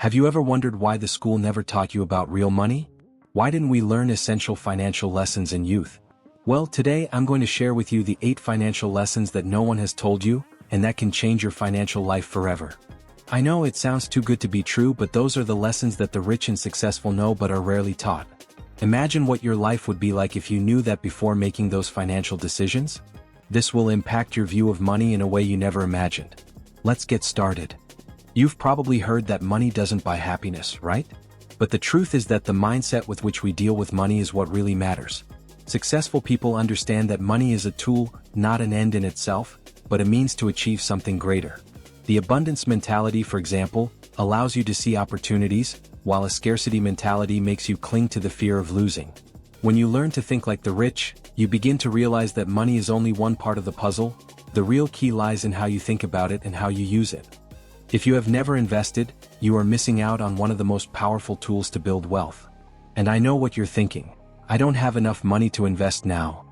Have you ever wondered why the school never taught you about real money? Why didn't we learn essential financial lessons in youth? Well, today I'm going to share with you the 8 financial lessons that no one has told you, and that can change your financial life forever. I know it sounds too good to be true, but those are the lessons that the rich and successful know but are rarely taught. Imagine what your life would be like if you knew that before making those financial decisions. This will impact your view of money in a way you never imagined. Let's get started. You've probably heard that money doesn't buy happiness, right? But the truth is that the mindset with which we deal with money is what really matters. Successful people understand that money is a tool, not an end in itself, but a means to achieve something greater. The abundance mentality, for example, allows you to see opportunities, while a scarcity mentality makes you cling to the fear of losing. When you learn to think like the rich, you begin to realize that money is only one part of the puzzle. The real key lies in how you think about it and how you use it. If you have never invested, you are missing out on one of the most powerful tools to build wealth. And I know what you're thinking. I don't have enough money to invest now.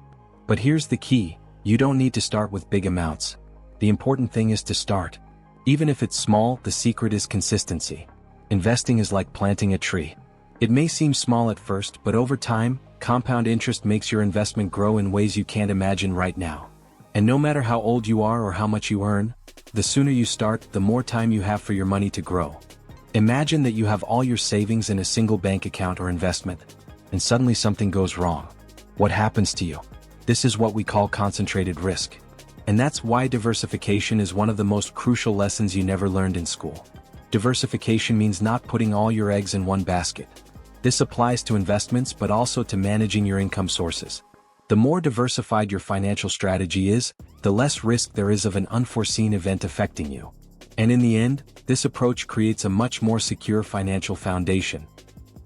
But here's the key: you don't need to start with big amounts. The important thing is to start. Even if it's small, the secret is consistency. Investing is like planting a tree. It may seem small at first, but over time, compound interest makes your investment grow in ways you can't imagine right now. And no matter how old you are or how much you earn, the sooner you start, the more time you have for your money to grow. Imagine that you have all your savings in a single bank account or investment, and suddenly something goes wrong. What happens to you? This is what we call concentrated risk. And that's why diversification is one of the most crucial lessons you never learned in school. Diversification means not putting all your eggs in one basket. This applies to investments but also to managing your income sources. The more diversified your financial strategy is, the less risk there is of an unforeseen event affecting you. And in the end, this approach creates a much more secure financial foundation.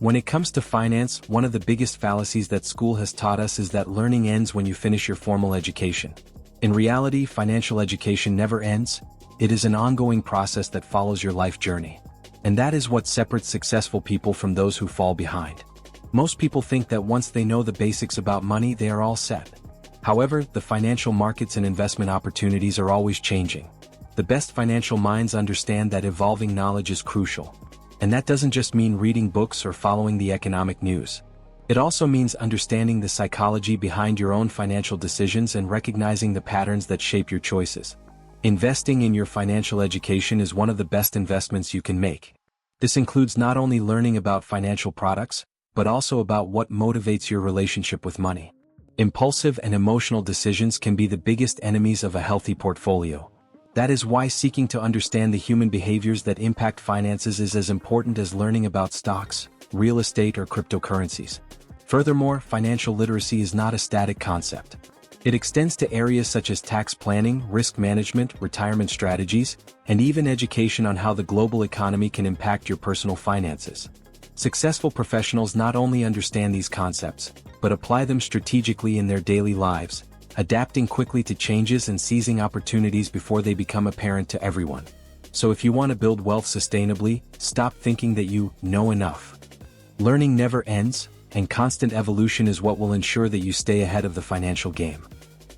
When it comes to finance, one of the biggest fallacies that school has taught us is that learning ends when you finish your formal education. In reality, financial education never ends. It is an ongoing process that follows your life journey. And that is what separates successful people from those who fall behind. Most people think that once they know the basics about money, they are all set. However, the financial markets and investment opportunities are always changing. The best financial minds understand that evolving knowledge is crucial. And that doesn't just mean reading books or following the economic news. It also means understanding the psychology behind your own financial decisions and recognizing the patterns that shape your choices. Investing in your financial education is one of the best investments you can make. This includes not only learning about financial products, but also about what motivates your relationship with money. Impulsive and emotional decisions can be the biggest enemies of a healthy portfolio. That is why seeking to understand the human behaviors that impact finances is as important as learning about stocks, real estate, or cryptocurrencies. Furthermore, financial literacy is not a static concept. It extends to areas such as tax planning, risk management, retirement strategies, and even education on how the global economy can impact your personal finances. Successful professionals not only understand these concepts, but apply them strategically in their daily lives, adapting quickly to changes and seizing opportunities before they become apparent to everyone. So if you want to build wealth sustainably, stop thinking that you know enough. Learning never ends, and constant evolution is what will ensure that you stay ahead of the financial game.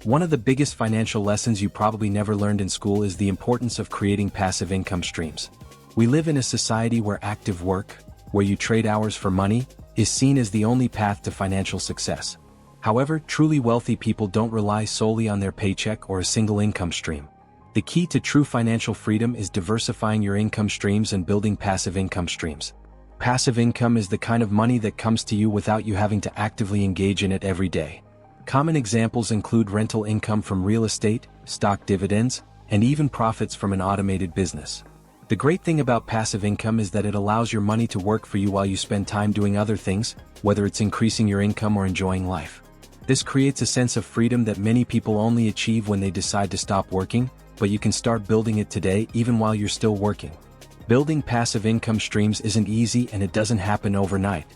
One of the biggest financial lessons you probably never learned in school is the importance of creating passive income streams. We live in a society where active work, where you trade hours for money, is seen as the only path to financial success. However, truly wealthy people don't rely solely on their paycheck or a single income stream. The key to true financial freedom is diversifying your income streams and building passive income streams. Passive income is the kind of money that comes to you without you having to actively engage in it every day. Common examples include rental income from real estate, stock dividends, and even profits from an automated business. The great thing about passive income is that it allows your money to work for you while you spend time doing other things, whether it's increasing your income or enjoying life. This creates a sense of freedom that many people only achieve when they decide to stop working, but you can start building it today even while you're still working. Building passive income streams isn't easy and it doesn't happen overnight.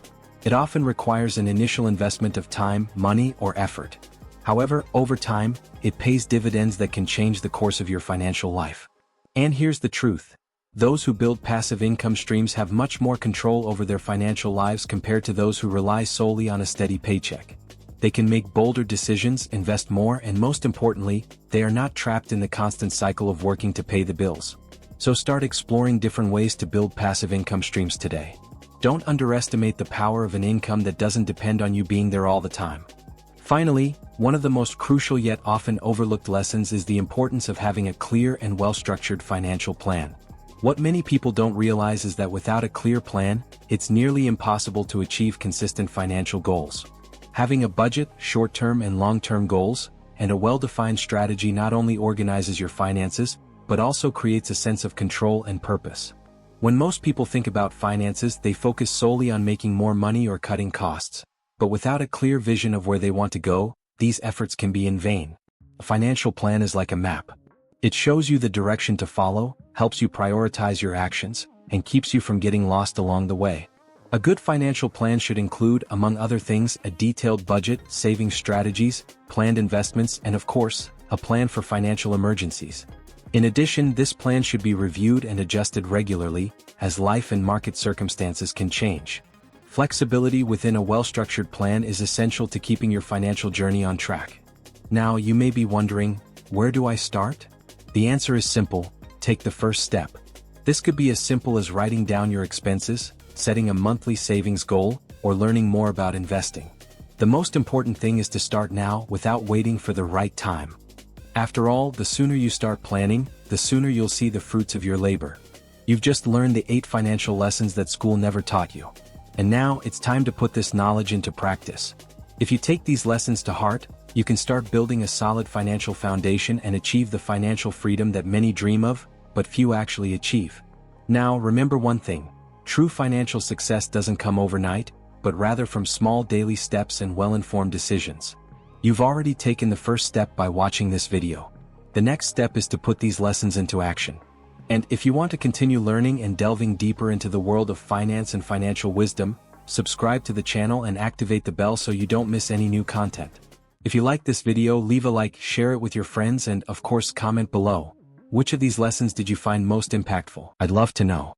It often requires an initial investment of time, money, or effort. However, over time, it pays dividends that can change the course of your financial life. And here's the truth. Those who build passive income streams have much more control over their financial lives compared to those who rely solely on a steady paycheck. They can make bolder decisions, invest more, and most importantly, they are not trapped in the constant cycle of working to pay the bills. So start exploring different ways to build passive income streams today. Don't underestimate the power of an income that doesn't depend on you being there all the time. Finally, one of the most crucial yet often overlooked lessons is the importance of having a clear and well-structured financial plan. What many people don't realize is that without a clear plan, it's nearly impossible to achieve consistent financial goals. Having a budget, short-term and long-term goals, and a well-defined strategy not only organizes your finances, but also creates a sense of control and purpose. When most people think about finances, they focus solely on making more money or cutting costs. But without a clear vision of where they want to go, these efforts can be in vain. A financial plan is like a map. It shows you the direction to follow, helps you prioritize your actions, and keeps you from getting lost along the way. A good financial plan should include, among other things, a detailed budget, saving strategies, planned investments, and of course, a plan for financial emergencies. In addition, this plan should be reviewed and adjusted regularly, as life and market circumstances can change. Flexibility within a well-structured plan is essential to keeping your financial journey on track. Now, you may be wondering, where do I start? The answer is simple: take the first step. This could be as simple as writing down your expenses, setting a monthly savings goal, or learning more about investing. The most important thing is to start now without waiting for the right time. After all, the sooner you start planning, the sooner you'll see the fruits of your labor. You've just learned the 8 financial lessons that school never taught you. And now, it's time to put this knowledge into practice. If you take these lessons to heart, you can start building a solid financial foundation and achieve the financial freedom that many dream of, but few actually achieve. Now, remember one thing: true financial success doesn't come overnight, but rather from small daily steps and well-informed decisions. You've already taken the first step by watching this video. The next step is to put these lessons into action. And if you want to continue learning and delving deeper into the world of finance and financial wisdom, subscribe to the channel and activate the bell so you don't miss any new content. If you like this video, leave a like, share it with your friends, and of course comment below. Which of these lessons did you find most impactful? I'd love to know.